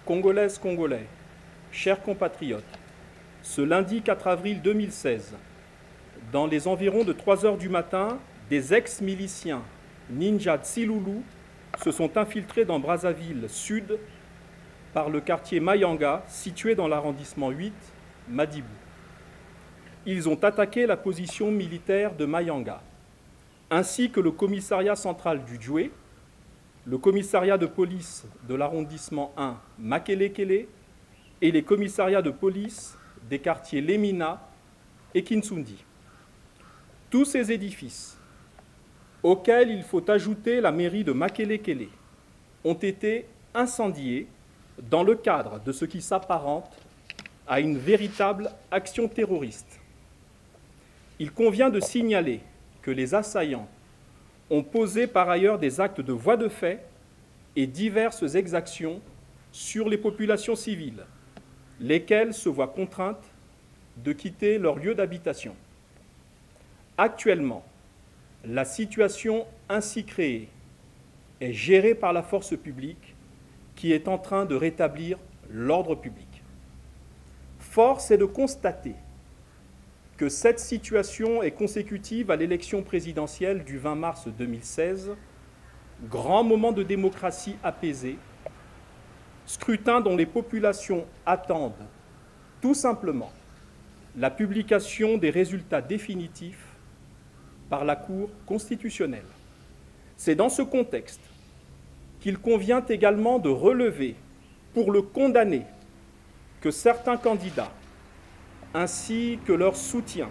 Congolaises, Congolais, chers compatriotes, ce lundi 4 avril 2016, dans les environs de 3 heures du matin, des ex-miliciens Ninja Tsilulu se sont infiltrés dans Brazzaville Sud par le quartier Mayanga, situé dans l'arrondissement 8, Madibou. Ils ont attaqué la position militaire de Mayanga, ainsi que le commissariat central du Djoué, le commissariat de police de l'arrondissement 1, Makelekele, et les commissariats de police des quartiers Lemina et Kinsundi. Tous ces édifices, auxquels il faut ajouter la mairie de Makelekele, ont été incendiés dans le cadre de ce qui s'apparente à une véritable action terroriste. Il convient de signaler que les assaillants ont posé par ailleurs des actes de voies de fait et diverses exactions sur les populations civiles, lesquelles se voient contraintes de quitter leur lieu d'habitation. Actuellement, la situation ainsi créée est gérée par la force publique qui est en train de rétablir l'ordre public. Force est de constater que cette situation est consécutive à l'élection présidentielle du 20 mars 2016, grand moment de démocratie apaisée, scrutin dont les populations attendent tout simplement la publication des résultats définitifs par la Cour constitutionnelle. C'est dans ce contexte qu'il convient également de relever, pour le condamner, que certains candidats, ainsi que leurs soutiens,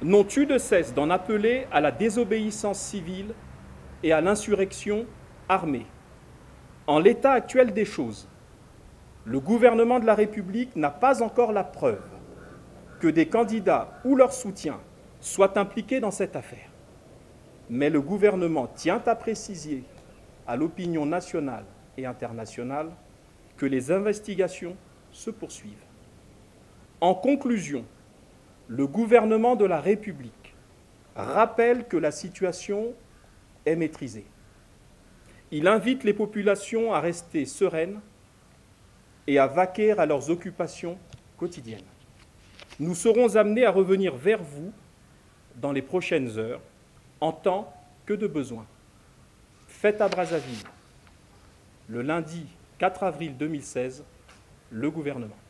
n'ont eu de cesse d'en appeler à la désobéissance civile et à l'insurrection armée. En l'état actuel des choses, le gouvernement de la République n'a pas encore la preuve que des candidats ou leurs soutiens soient impliqués dans cette affaire. Mais le gouvernement tient à préciser à l'opinion nationale et internationale que les investigations se poursuivent. En conclusion, le gouvernement de la République rappelle que la situation est maîtrisée. Il invite les populations à rester sereines et à vaquer à leurs occupations quotidiennes. Nous serons amenés à revenir vers vous dans les prochaines heures, en tant que de besoin. Fête à Brazzaville, le lundi 4 avril 2016, le gouvernement.